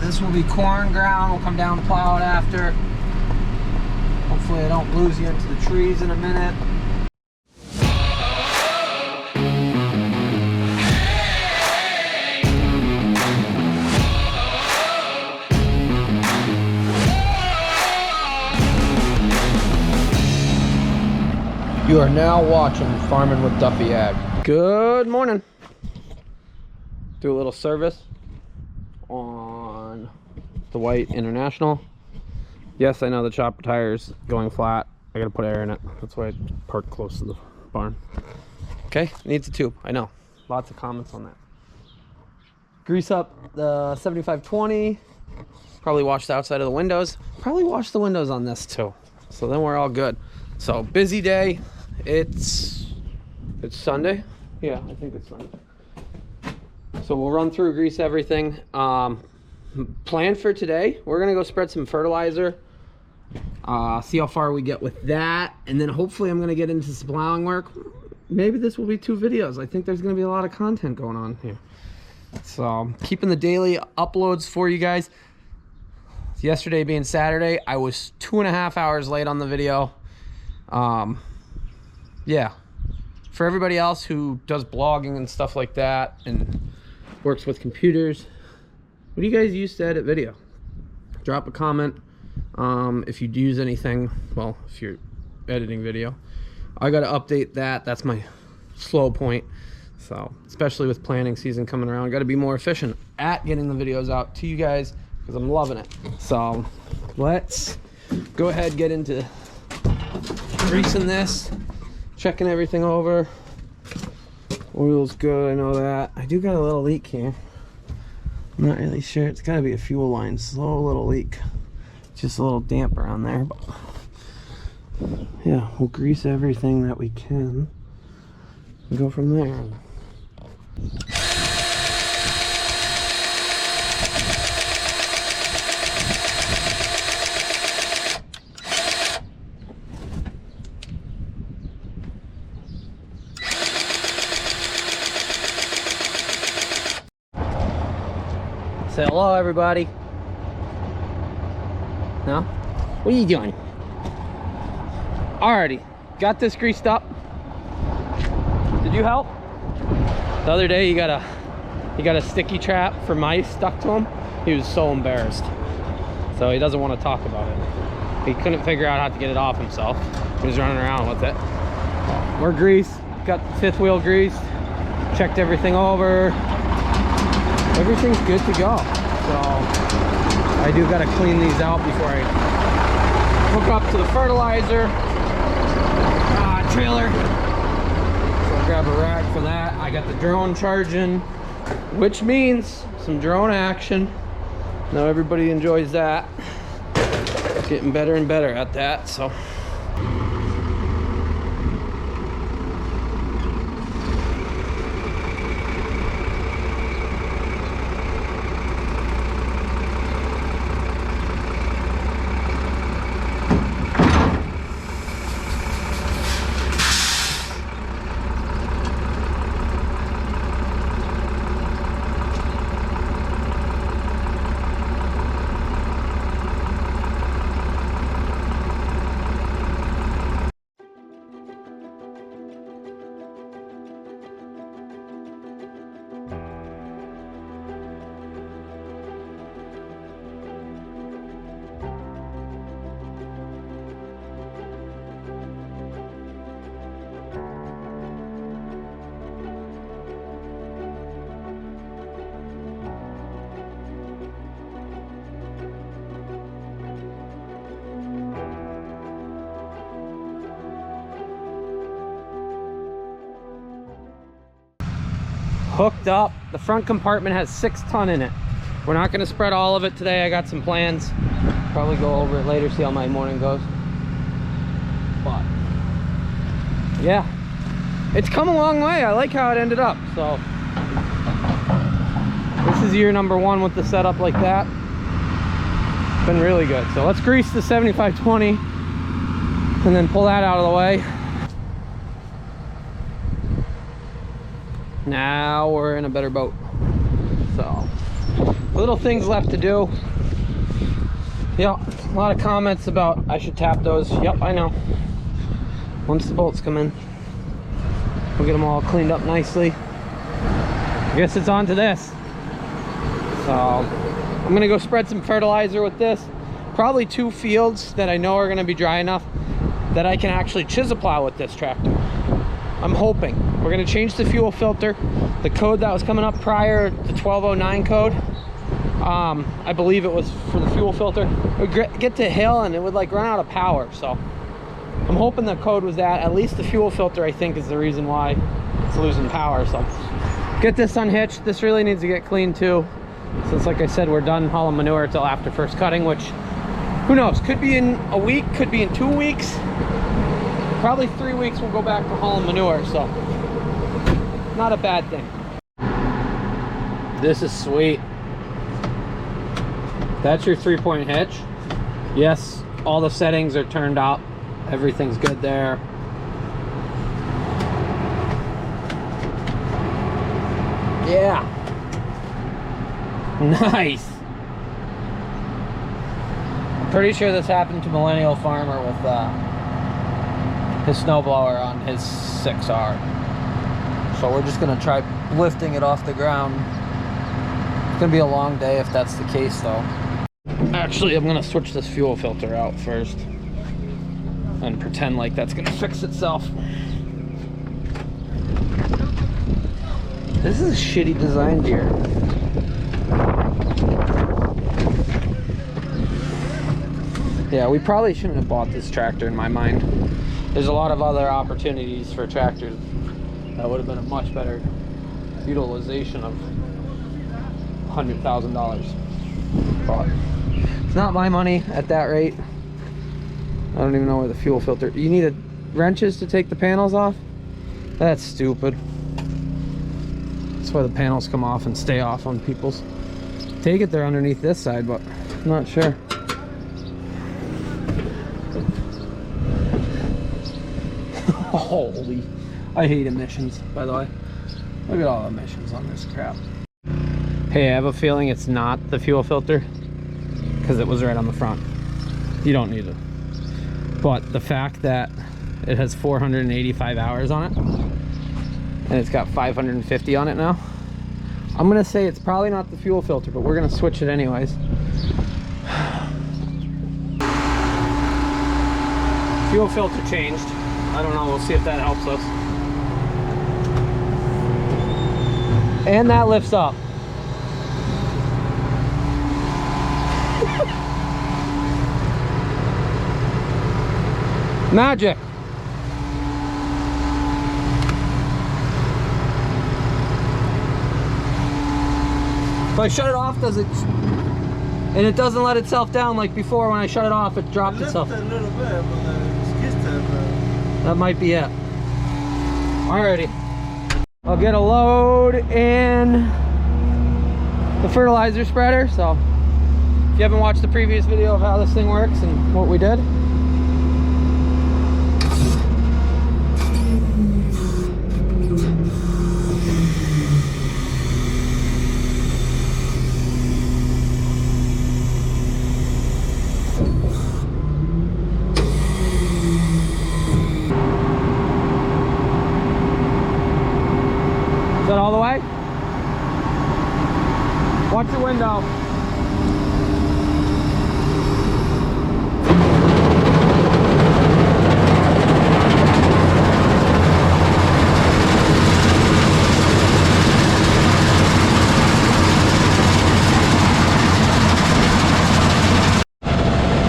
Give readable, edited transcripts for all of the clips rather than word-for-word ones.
This will be corn ground. We'll come down to plow it after. Hopefully I don't lose you into the trees in a minute. You are now watching Farming with Duffy Ag. Good morning. Do a little service on the white International. Yes, I know the chopper tire's going flat. I gotta put air in it. That's why I parked close to the barn. Okay, needs a tube. I know. Lots of comments on that. Grease up the 7520. Probably wash the outside of the windows. Probably wash the windows on this too. So then we're all good. So busy day. It's Sunday. Yeah, I think it's Sunday. So we'll run through, grease everything. Plan for today, we're gonna go spread some fertilizer. See how far we get with that, and then hopefully I'm gonna get into some plowing work. Maybe this will be 2 videos. I think there's gonna be a lot of content going on here. So keeping the daily uploads for you guys. Yesterday being Saturday, I was 2.5 hours late on the video. Yeah, for everybody else who does blogging and stuff like that and works with computers, what do you guys use to edit video? Drop a comment. If you use anything, well, if you're editing video, I got to update that. That's my slow point. So especially with planting season coming around, got to be more efficient at getting the videos out to you guys because I'm loving it. So let's go ahead, get into greasing this, checking everything over. Oil's good, I know that. I do got a little leak here. I'm not really sure. It's got to be a fuel line. Slow little leak. Just a little damp around there. But yeah, we'll grease everything that we can and go from there. Say hello, everybody. No? What are you doing? Alrighty, got this greased up. Did you help? The other day, he got a sticky trap for mice stuck to him. He was so embarrassed, so he doesn't want to talk about it. He couldn't figure out how to get it off himself. He was running around with it. We're greased. Got the 5th wheel greased. Checked everything over. Everything's good to go. So I do got to clean these out before I hook up to the fertilizer trailer. So I'll grab a rack for that. I got the drone charging, which means some drone action. Now everybody enjoys that. Getting better and better at that. So hooked up. The front compartment has 6 ton in it. We're not going to spread all of it today. I got some plans. Probably go over it later, see how my morning goes. But yeah, it's come a long way. I like how it ended up. So this is year number 1 with the setup like that. Been really good. So let's grease the 7520 and then pull that out of the way. Now we're in a better boat. So Little things left to do. Yeah, a lot of comments about I should tap those. Yep, I know. Once the bolts come in, we'll get them all cleaned up nicely. I guess it's on to this. So I'm gonna go spread some fertilizer with this. Probably 2 fields that I know are gonna be dry enough that I can actually chisel plow with this tractor. I'm hoping. We're gonna change the fuel filter. The code that was coming up prior, the 1209 code, I believe it was for the fuel filter. It would get to hill and it would like run out of power. So I'm hoping the code was that. At least the fuel filter, I think, is the reason why it's losing power. So get this unhitched. This really needs to get cleaned too, since like I said, we're done hauling manure till after first cutting, which who knows, could be in a week, could be in 2 weeks, probably 3 weeks we'll go back to hauling manure. So not a bad thing. This is sweet. That's your 3-point hitch. Yes, all the settings are turned out. Everything's good there. Yeah. Nice. I'm pretty sure this happened to Millennial Farmer with his snowblower on his 6R. So we're just gonna try lifting it off the ground. It's gonna be a long day if that's the case though. Actually, I'm gonna switch this fuel filter out first and pretend like that's gonna fix itself. This is a shitty design deer. Yeah, we probably shouldn't have bought this tractor in my mind. There's a lot of other opportunities for tractors that would have been a much better utilization of $100,000. But it's not my money at that rate. I don't even know where the fuel filter. You need wrenches to take the panels off? That's stupid. That's why the panels come off and stay off on people's. Take it, they're underneath this side, but I'm not sure. Holy, I hate emissions, by the way. Look at all the emissions on this crap. Hey, I have a feeling it's not the fuel filter because it was right on the front. You don't need it. But the fact that it has 485 hours on it and it's got 550 on it now, I'm gonna say it's probably not the fuel filter, but we're gonna switch it anyways. Fuel filter changed. I don't know, we'll see if that helps us. And that lifts up. Magic. If I shut it off, does it? And it doesn't let itself down like before. When I shut it off, it dropped itself. A little bit, but that might be it. Alrighty. I'll get a load in the fertilizer spreader. So if you haven't watched the previous video of how this thing works and what we did, is that all the way? Watch your window.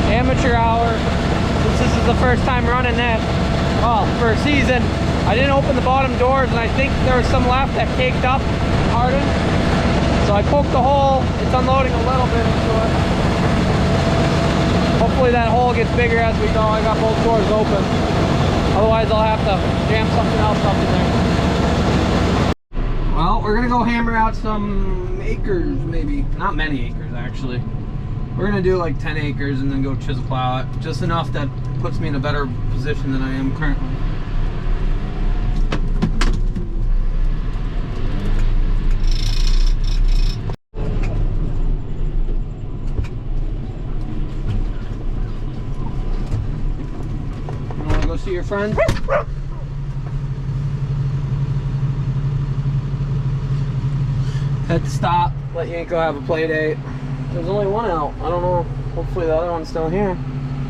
Amateur hour. Since this is the first time running this, well, for a season, I didn't open the bottom doors, and I think there was some left that caked up, hardened. So I poked the hole. It's unloading a little bit into it. Hopefully that hole gets bigger as we go. I got both doors open. Otherwise I'll have to jam something else up in there. Well, we're gonna go hammer out some acres, maybe. Not many acres, actually. We're gonna do like 10 acres and then go chisel plow it. Just enough that puts me in a better position than I am currently. to your friend. Had to stop, let Yanko have a play date. There's only one out. I don't know. Hopefully the other one's still here.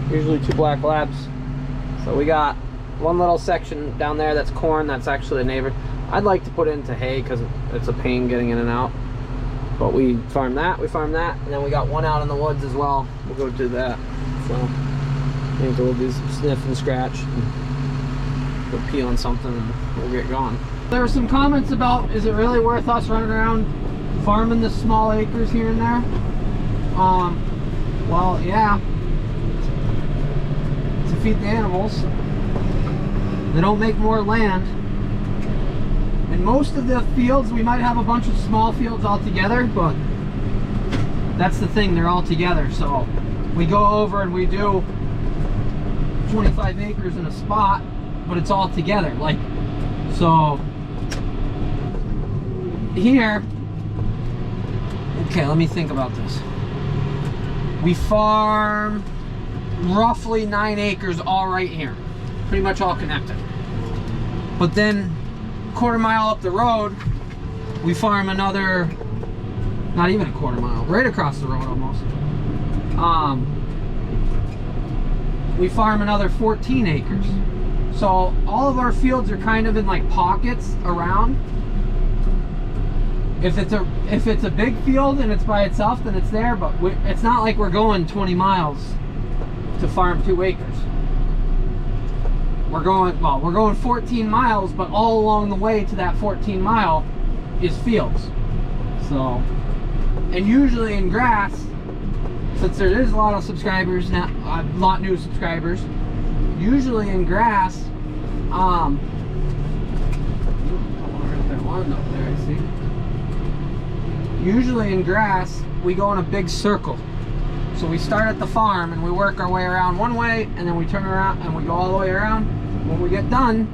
Usually 2 black labs. So we got one little section down there that's corn. That's actually a neighbor. I'd like to put it into hay because it's a pain getting in and out. But we farm that, and then we got one out in the woods as well. We'll go do that. So I think we'll do some sniff and scratch. And we'll pee on something and we'll get going. There were some comments about, is it really worth us running around farming the small acres here and there? Well, yeah. To feed the animals. They don't make more land. In most of the fields, we might have a bunch of small fields all together, but that's the thing, they're all together. So we go over and we do 25 acres in a spot, but it's all together. Like, so here, okay, let me think about this. We farm roughly 9 acres all right here, pretty much all connected. But then quarter-mile up the road, we farm another, not even a quarter-mile, right across the road almost. We farm another 14 acres. So all of our fields are kind of in like pockets around. If it's a big field and it's by itself, then it's there, but it's not like we're going 20 miles to farm 2 acres. We're going 14 miles, but all along the way to that 14 mile is fields. So, and usually in grass, since there is a lot of subscribers now, a lot new subscribers, usually in grass, usually in grass, we go in a big circle. So we start at the farm and we work our way around one way, and then we turn around and we go all the way around. When we get done,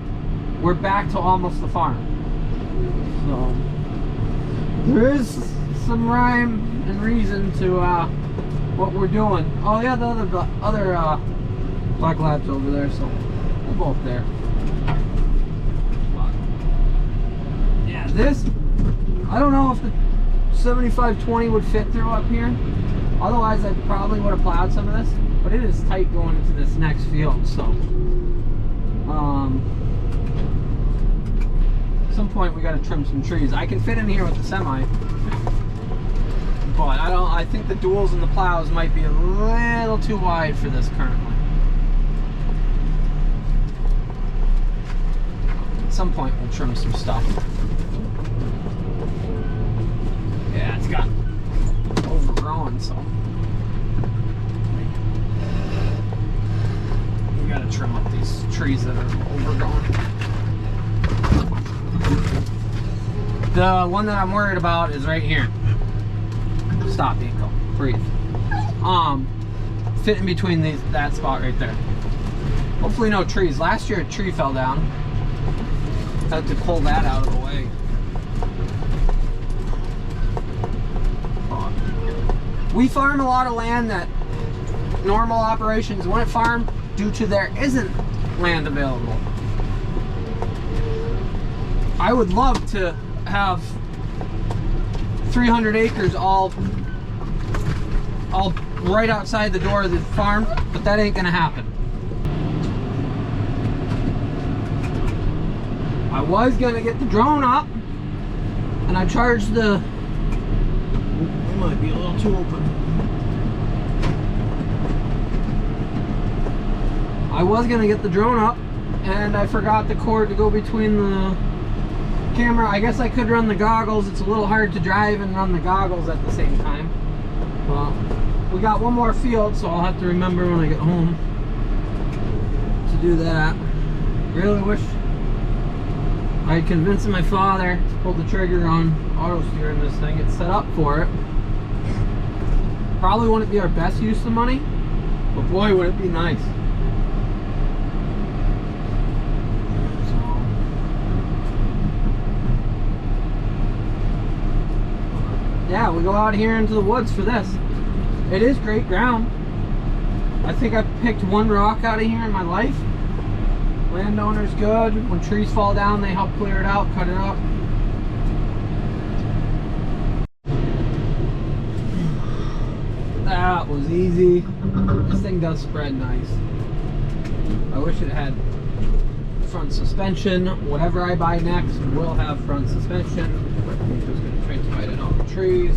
we're back to almost the farm. So there is some rhyme and reason to what we're doing. Oh yeah, the other black labs over there, so they're both there. But yeah, this, I don't know if the 7520 would fit through up here. Otherwise, I probably would have plowed some of this, but it is tight going into this next field. So at some point we got to trim some trees. I can fit in here with the semi, but I think the duals and the plows might be a little too wide for this currently. At some point we'll trim some stuff. Yeah, it's got overgrown, so we gotta trim up these trees that are overgrown. The one that I'm worried about is right here. Stop, Nico. Breathe. Fit in between that spot right there. Hopefully no trees. Last year a tree fell down. Had to pull that out of the way. We farm a lot of land that normal operations wouldn't farm due to there isn't land available. I would love to have 300 acres all right outside the door of the farm, but that ain't gonna happen. I was gonna get the drone up, and I charged the, it might be a little too open. I was gonna get the drone up, and I forgot the cord to go between the camera. I guess I could run the goggles. It's a little hard to drive and run the goggles at the same time. Well, we got one more field, so I'll have to remember when I get home to do that. Really wish I had convinced my father to pull the trigger on auto steering this thing. It's set up for it. Probably wouldn't be our best use of money, but boy would it be nice. Yeah, we go out here into the woods for this. It is great ground. I think I've picked one rock out of here in my life. Landowner's good. When trees fall down, they help clear it out, cut it up. That was easy. This thing does spread nice. I wish it had front suspension. Whatever I buy next will have front suspension. I'm just going to try to fight it on the trees.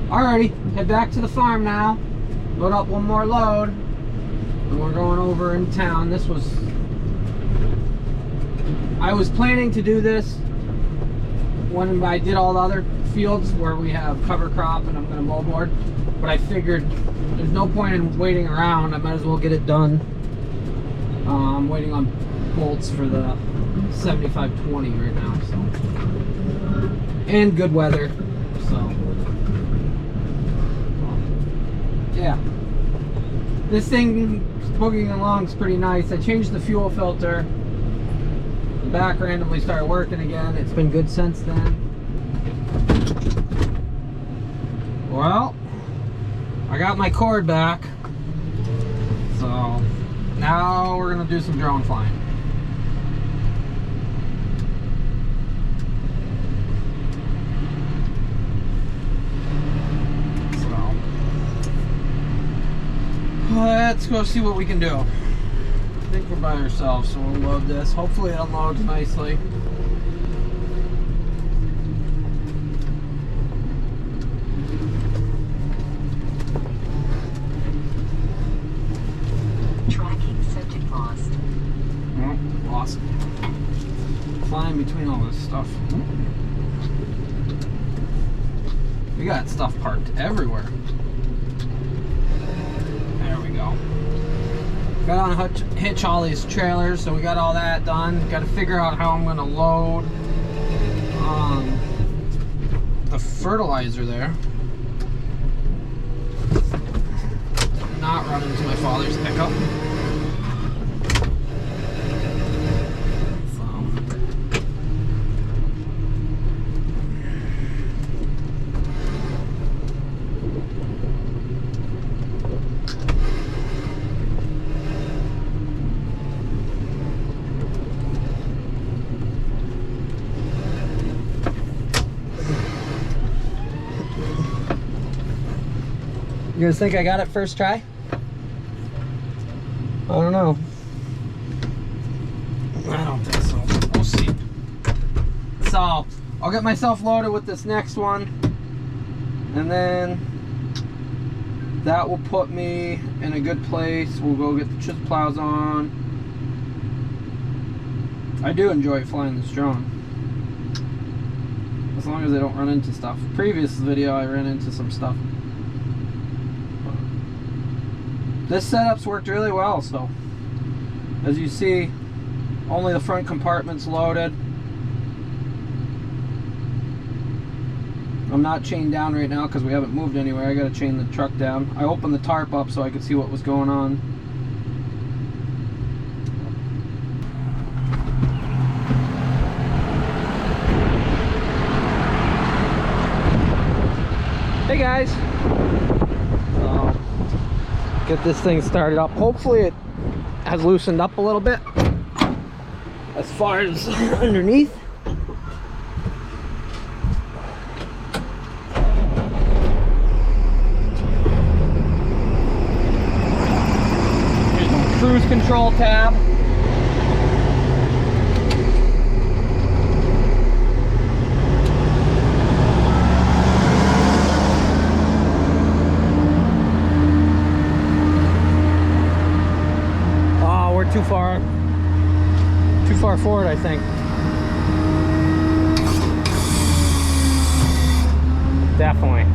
Alrighty, head back to the farm now. Load up one more load. And we're going over in town. I was planning to do this when I did all the other fields where we have cover crop and I'm going to mow board. But I figured there's no point in waiting around. I might as well get it done. I'm waiting on bolts for the 7520 right now, so, and good weather, so yeah, this thing boogieing along is pretty nice. I changed the fuel filter, the back randomly started working again. It's been good since then. Well, I got my cord back, so now we're gonna do some drone flying. So let's go see what we can do. I think we're by ourselves, so we'll load this. Hopefully it unloads nicely. Flying between all this stuff. We got stuff parked everywhere. There we go. Got on hitch all these trailers, so we got all that done. Got to figure out how I'm going to load the fertilizer there. Not run into my father's pickup. You guys think I got it first try? I don't know. I don't think so. We'll see. So, I'll get myself loaded with this next one. And then that will put me in a good place. We'll go get the chisel plows on. I do enjoy flying this drone. As long as I don't run into stuff. Previous video I ran into some stuff. This setup's worked really well, so as you see, only the front compartment's loaded. I'm not chained down right now because we haven't moved anywhere. I gotta chain the truck down. I opened the tarp up so I could see what was going on. Hey guys! Get this thing started up. Hopefully it has loosened up a little bit as far as underneath. Here's my cruise control tab. Too far forward, I think. Definitely.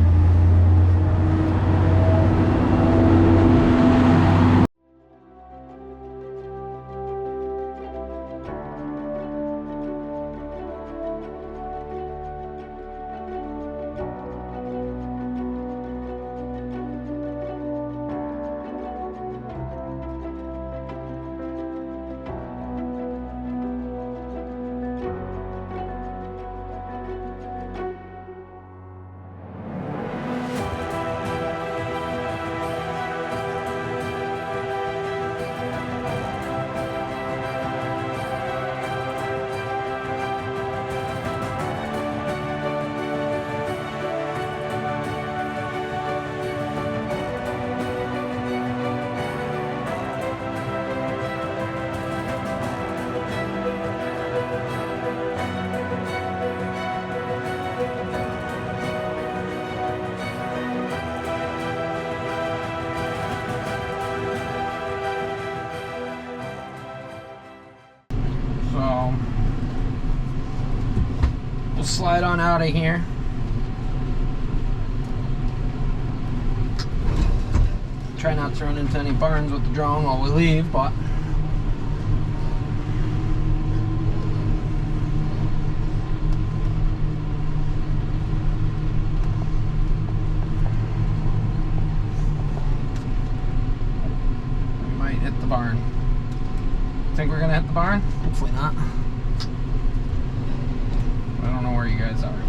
slide on out of here. Try not to run into any barns with the drone while we leave, but we might hit the barn. Think we're gonna hit the barn? Hopefully not. I don't know where you guys are.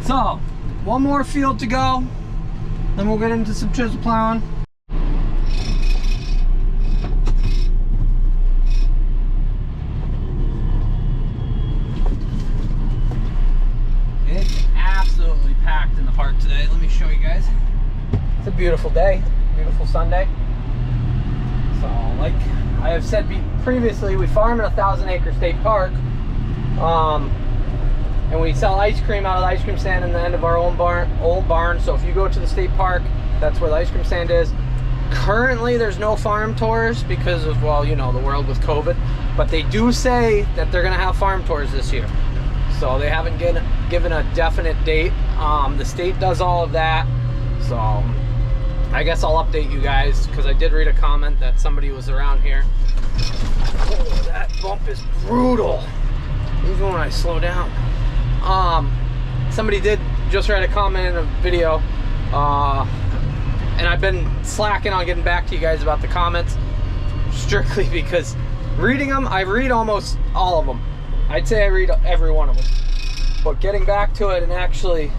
So, one more field to go, then we'll get into some chisel plowing. It's absolutely packed in the park today. Let me show you guys. It's a beautiful day, beautiful Sunday. So, like I have said previously, we farm in a 1,000-acre state park. And we sell ice cream out of the ice cream stand in the end of our old barn. So if you go to the state park, that's where the ice cream stand is. Currently, there's no farm tours because of, well, you know, the world with COVID. But they do say that they're going to have farm tours this year. So they haven't given a definite date. The state does all of that. So I guess I'll update you guys because I did read a comment that somebody was around here. Oh, that bump is brutal. Even when I slow down. Somebody did just write a comment in a video, and I've been slacking on getting back to you guys about the comments, strictly because reading them, I read almost all of them. I'd say I read every one of them, but getting back to it and actually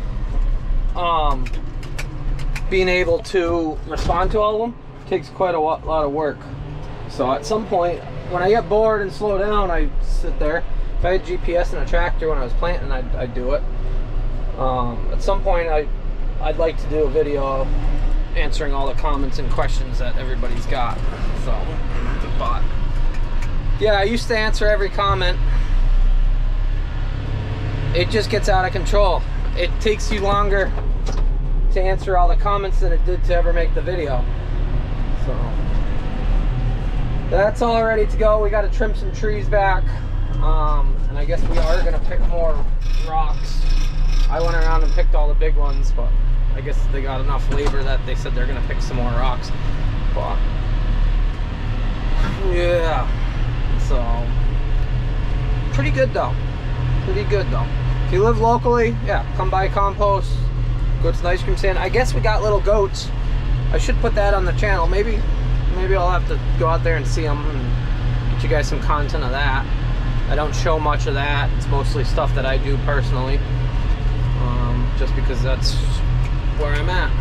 being able to respond to all of them takes quite a lot of work. So at some point, when I get bored and slow down, I sit there. If I had GPS and a tractor when I was planting, I'd do it. At some point, I'd like to do a video answering all the comments and questions that everybody's got. So, but yeah, I used to answer every comment. It just gets out of control. It takes you longer to answer all the comments than it did to ever make the video. So that's all ready to go. We got to trim some trees back. And I guess we are going to pick more rocks. I went around and picked all the big ones, but I guess they got enough labor that they said they're going to pick some more rocks. But yeah, so pretty good though. Pretty good though. If you live locally, yeah, come by compost, go to the ice cream stand. I guess we got little goats. I should put that on the channel. Maybe I'll have to go out there and see them and get you guys some content of that. I don't show much of that. It's mostly stuff that I do personally, just because that's where I'm at.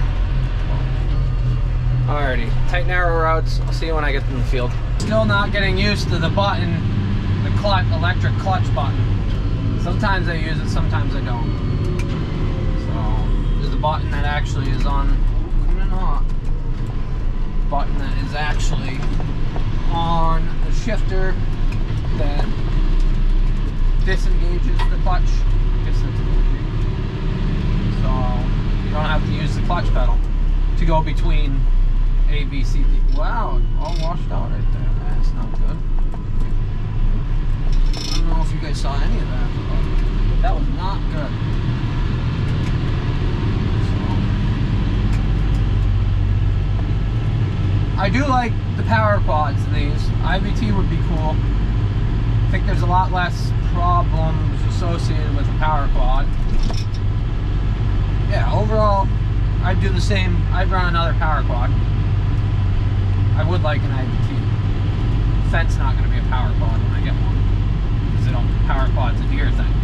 Alrighty, tight narrow roads. I'll see you when I get in the field. Still not getting used to the button, the electric clutch button. Sometimes I use it, sometimes I don't. So there's a button that actually is on, coming in hot. Button that is actually on the shifter that disengages the clutch, so you don't have to use the clutch pedal to go between A, B, C, D. Wow, all washed out right there. That's not good. I don't know if you guys saw any of that, but that was not good. So I do like the power quads in these. IVT would be cool. I think there's a lot less problems associated with a power quad. Yeah, overall, I'd do the same. I'd run another power quad. I would like an IVT. Fence not going to be a power quad when I get one, because they don't. Power quad's a deer thing.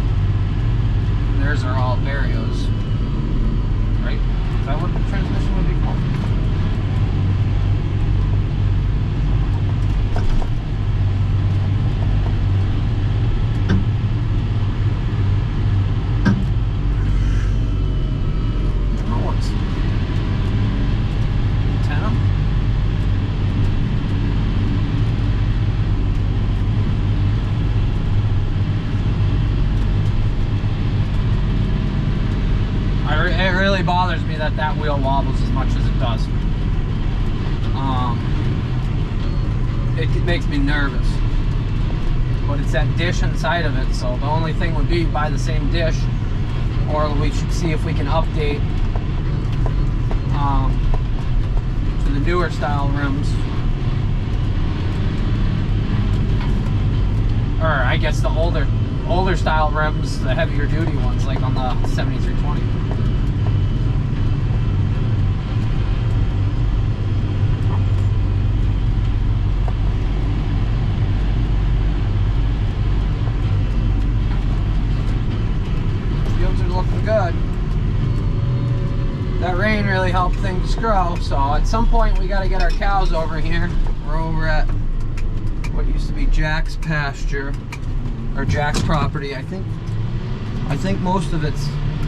And theirs are all Varios, right? Is that what the transmission would be called? It really bothers me that that wheel wobbles as much as it does. It makes me nervous. but it's that dish inside of it. So the only thing would be buy the same dish, or we should see if we can update to the newer style rims, or I guess the older style rims, the heavier duty ones, like on the 7320. Fields are looking good. That rain really helped things grow, so at some point we got to get our cows over here. We're over at what used to be Jack's pasture, or Jack's property. I think most of it's,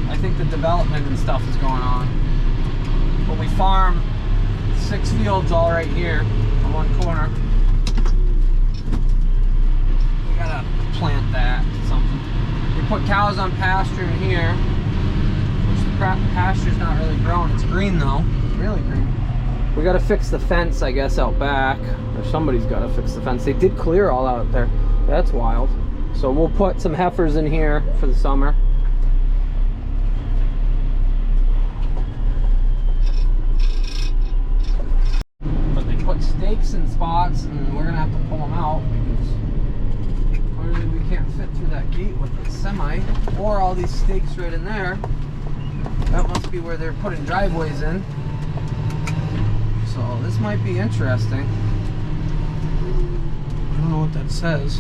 I think the development and stuff is going on. But we farm 6 fields all right here on one corner. We gotta plant that something. We put cows on pasture in here, which the pasture's not really grown. It's green though, really green. We gotta fix the fence, I guess, out back, or somebody's gotta fix the fence. They did clear all out there. That's wild. So we'll put some heifers in here for the summer. But they put stakes in spots, and we're gonna have to pull them out because clearly we can't fit through that gate with the semi, or all these stakes right in there. That must be where they're putting driveways in. So this might be interesting. I don't know what that says.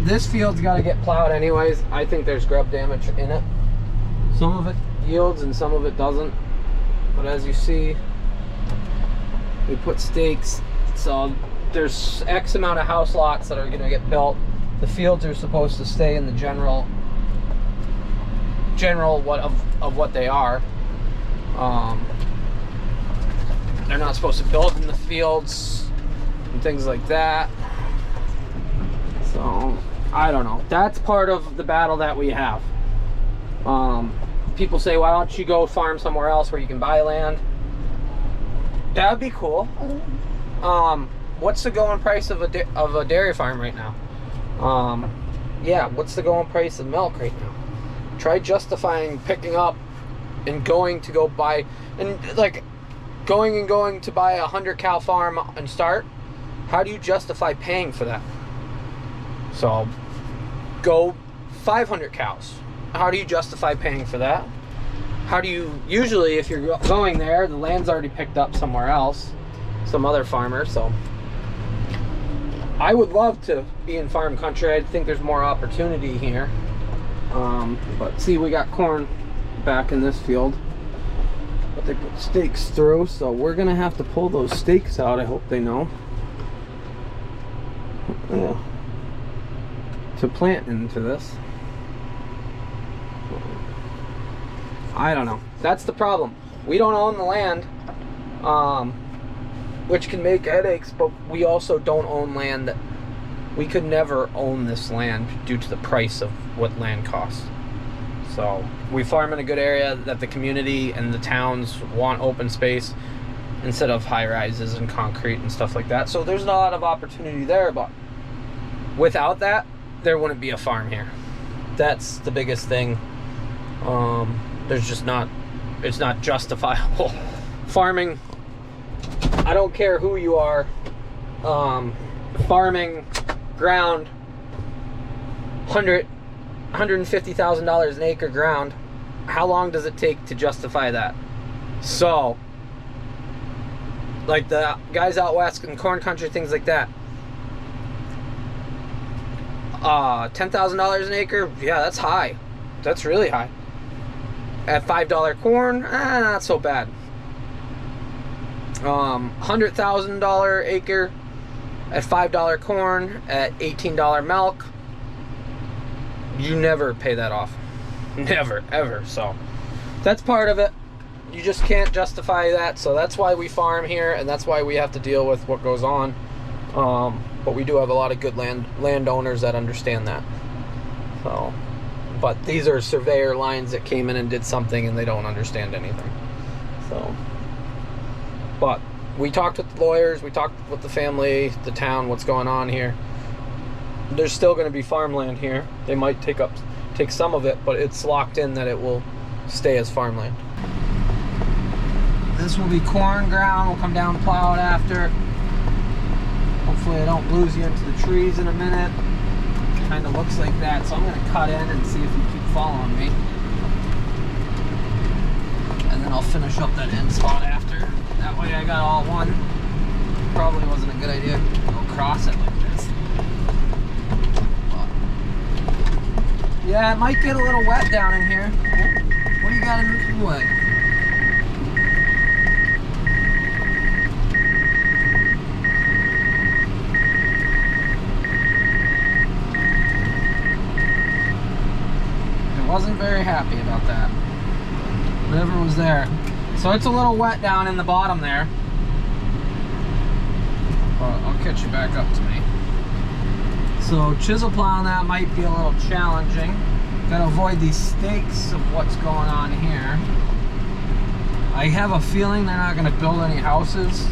This field's got to get plowed anyways. I think there's grub damage in it. Some of it yields and some of it doesn't. But as you see, we put stakes. So there's X amount of house lots that are going to get built. The fields are supposed to stay in the general what they are. They're not supposed to build in the fields and things like that. So I don't know. That's part of the battle that we have. People say, why don't you go farm somewhere else where you can buy land? That would be cool. What's the going price of a dairy farm right now? Yeah, what's the going price of milk right now? Try justifying picking up and going to go buy, and like going to buy a 100 cow farm and start. How do you justify paying for that? So go 500 cows. How do you justify paying for that? How do you, usually if you're going there, the land's already picked up somewhere else, some other farmer. So I would love to be in farm country. I think there's more opportunity here. But see, we got corn back in this field, but they put stakes through, so we're gonna have to pull those stakes out. I hope they know. Yeah. To plant into this. I don't know. That's the problem. We don't own the land, which can make headaches, but we also don't own land that we could never own this land due to the price of what land costs. So we farm in a good area that the community and the towns want open space instead of high rises and concrete and stuff like that. So there's a lot of opportunity there, but without that, there wouldn't be a farm here. That's the biggest thing. There's just not, it's not justifiable. Farming, I don't care who you are, farming ground, $150,000 an acre ground, how long does it take to justify that? So, like the guys out west in corn country, things like that, $10,000 an acre, yeah, that's high. That's really high. At $5 corn, not so bad. $100,000 acre at $5 corn at $18 milk. You never pay that off. Never, ever. So that's part of it. You just can't justify that. So that's why we farm here, and that's why we have to deal with what goes on. But we do have a lot of good landowners that understand that. So, but these are surveyor lines that came in and did something, and they don't understand anything. So, but we talked with the lawyers, we talked with the family, the town, what's going on here, there's still going to be farmland here. They might take some of it, but it's locked in that it will stay as farmland. This will be corn ground. We'll come down and plow it after. Hopefully I don't lose you into the trees in a minute. Kind of looks like that, so I'm going to cut in and see if you keep following me. And then I'll finish up that end spot after. That way I got all one. Probably wasn't a good idea to go across it like this. But yeah, it might get a little wet down in here. What do you got in the way? Wasn't very happy about that. Whatever was there. So it's a little wet down in the bottom there. But I'll catch you back up to me. So chisel plowing that might be a little challenging. Gotta avoid these stakes of what's going on here. I have a feeling they're not gonna build any houses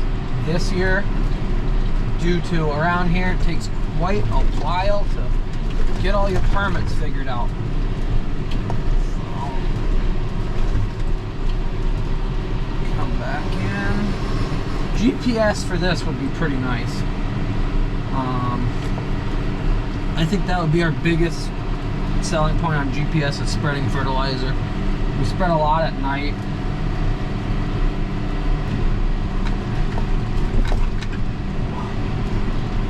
this year due to around here it takes quite a while to get all your permits figured out. Back in. GPS for this would be pretty nice. I think that would be our biggest selling point on GPS is spreading fertilizer. We spread a lot at night.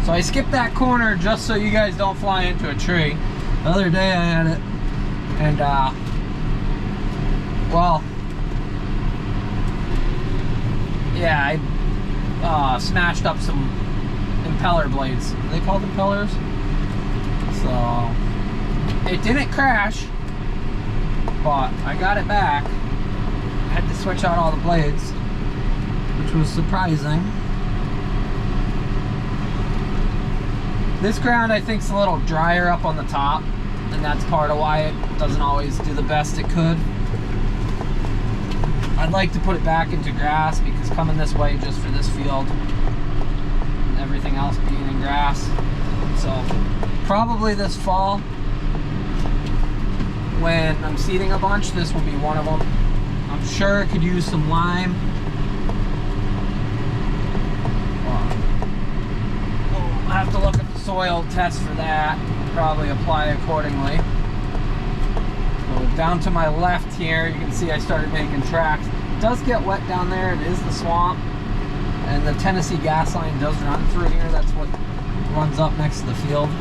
So I skipped that corner just so you guys don't fly into a tree. The other day I had it, and well, yeah, I smashed up some impeller blades. Are they called impellers? So it didn't crash, but I got it back. I had to switch out all the blades, which was surprising. This ground I think is a little drier up on the top, and that's part of why it doesn't always do the best it could. I'd like to put it back into grass because coming this way just for this field and everything else being in grass. So probably this fall when I'm seeding a bunch, this will be one of them. I'm sure it could use some lime. We'll have to look at the soil test for that, probably apply accordingly. So down to my left here, you can see I started making tracks. It does get wet down there. It is the swamp. And the Tennessee gas line does run through here. That's what runs up next to the field. So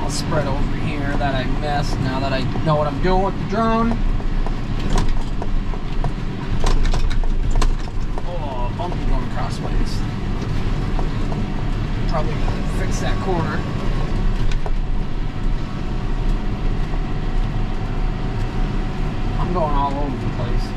I'll spread over here that I missed now that I know what I'm doing with the drone. Oh, bumpy going crossways. Probably gonna fix that corner. I'm going all over the place.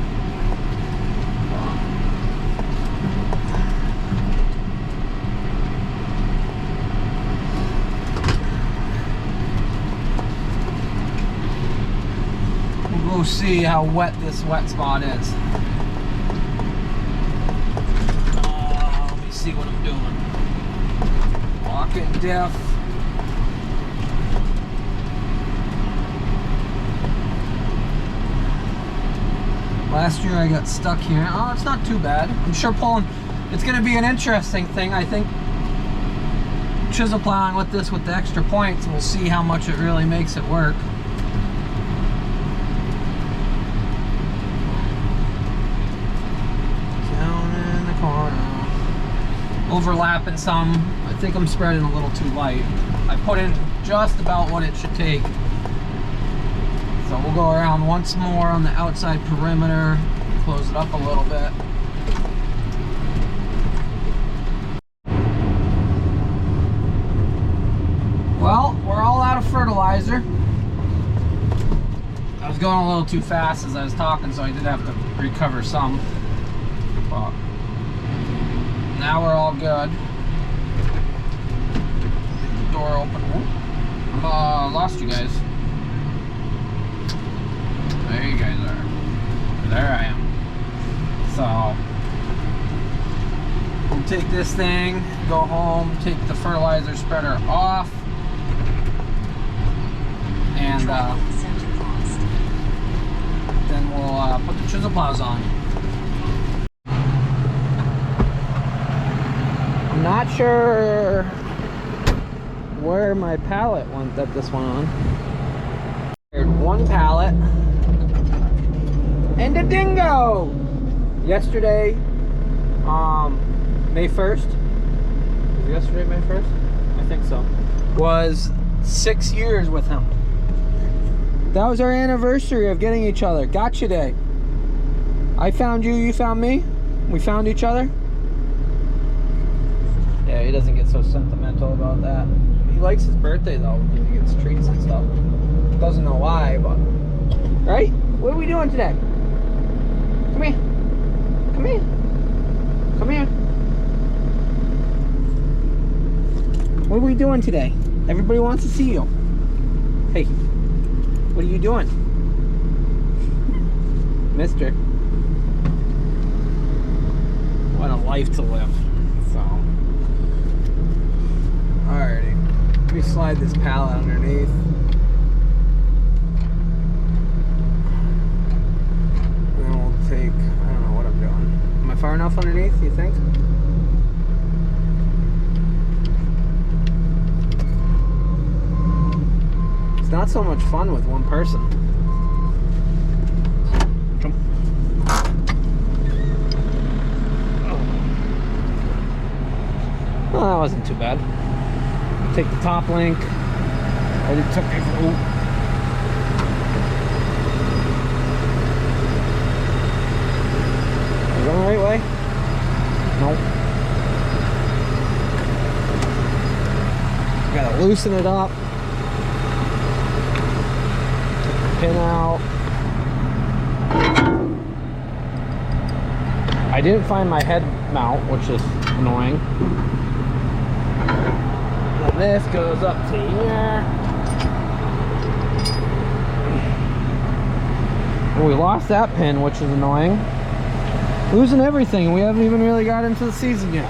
We'll go see how wet this wet spot is. Let me see what I'm doing. Walking diff. Last year I got stuck here. Oh, it's not too bad. I'm sure pulling, it's going to be an interesting thing. I think chisel plowing with this with the extra points, we'll see how much it really makes it work. Down in the corner. Overlapping some. I think I'm spreading a little too light. I put in just about what it should take. So we'll go around once more on the outside perimeter, close it up a little bit. Well, we're all out of fertilizer. I was going a little too fast as I was talking, so I did have to recover some. But now we're all good. Get the door open. I lost you guys. There you guys are. There I am. So we'll take this thing, go home, take the fertilizer spreader off, and then we'll put the chisel plows on. I'm not sure where my pallet went that this one on. One pallet and a dingo. Yesterday, May 1st. Was it yesterday, May 1st? I think so. Was 6 years with him. That was our anniversary of getting each other. Gotcha day. I found you, you found me. We found each other. Yeah, he doesn't get so sentimental about that. He likes his birthday though. He gets treats and stuff. Doesn't know why, but... Right? What are we doing today? Come here. Come here. Come here. What are we doing today? Everybody wants to see you. Hey, what are you doing? Mister. What a life to live. So. Alrighty. Let me slide this pallet underneath. And then we'll take, I don't know what I'm doing. Am I far enough underneath, you think? It's not so much fun with one person. Come. Well, that wasn't too bad. Take the top link. I just took it. Am I going the right way? Nope. Gotta loosen it up. Take the pin out. I didn't find my head mount, which is annoying. And this goes up to here. And we lost that pin, which is annoying. Losing everything. We haven't even really got into the season yet.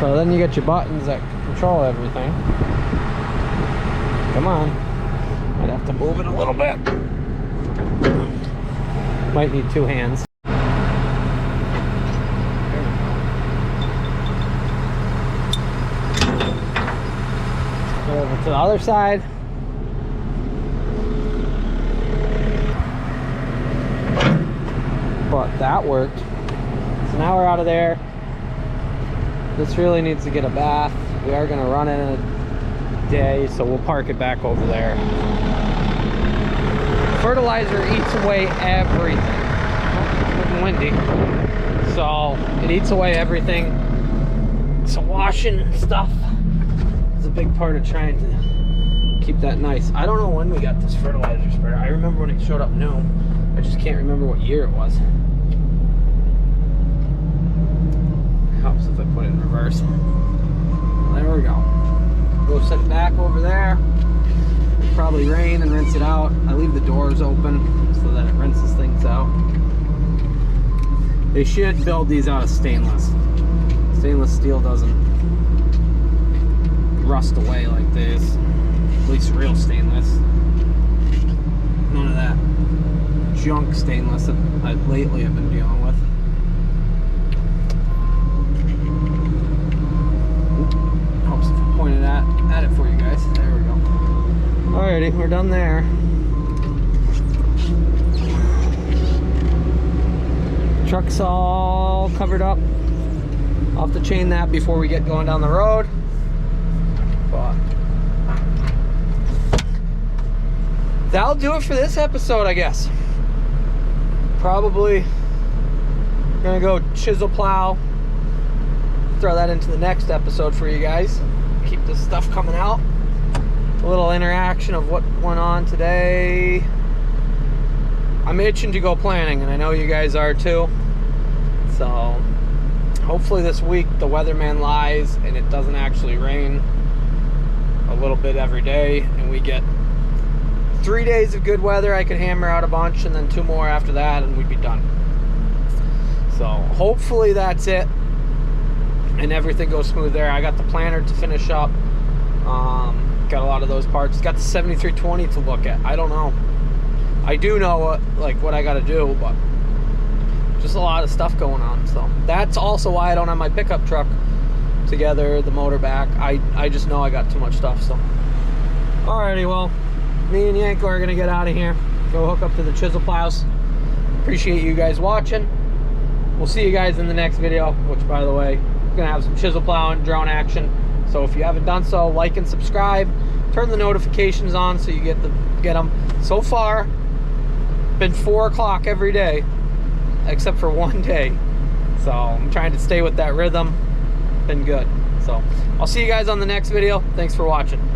So then you get your buttons that control everything. Come on. I'd have to move it a little bit. Might need two hands. Go over to the other side. But that worked. So now we're out of there. This really needs to get a bath. We are going to run it in a day, so we'll park it back over there. Fertilizer eats away everything. It's looking windy. So it eats away everything. So washing and stuff is a big part of trying to keep that nice. I don't know when we got this fertilizer spreader. I remember when it showed up new. I just can't remember what year it was. Helps if I put it in reverse. There we go. Go set it back over there. It'll probably rain and rinse it out. I leave the doors open so that it rinses things out. They should build these out of stainless. Stainless steel doesn't rust away like this. At least real stainless. None of that junk stainless that I lately have been dealing with. Helps if I pointed at it for you guys. There we go. Alrighty, we're done there. Truck's all covered up. I'll have to chain that before we get going down the road. But that'll do it for this episode, I guess. Probably gonna go chisel plow. Throw that into the next episode for you guys. Keep this stuff coming out. A little interaction of what went on today. I'm itching to go planning, and I know you guys are too. So hopefully this week the weatherman lies and it doesn't actually rain a little bit every day, and we get 3 days of good weather, I could hammer out a bunch, and then 2 more after that, and we'd be done. So hopefully that's it, and everything goes smooth there. I got the planter to finish up. Got a lot of those parts. Got the 7320 to look at. I don't know. I do know what I got to do, but just a lot of stuff going on. So that's also why I don't have my pickup truck together, the motor back. I just know I got too much stuff. So alrighty, well, me and Yanko are gonna get out of here, go hook up to the chisel plows. Appreciate you guys watching. We'll see you guys in the next video, which, by the way, we're gonna have some chisel plowing, drone action. So if you haven't done so, like and subscribe, turn the notifications on so you get them. So far, been 4 o'clock every day, except for one day. So I'm trying to stay with that rhythm. Been good. So I'll see you guys on the next video. Thanks for watching.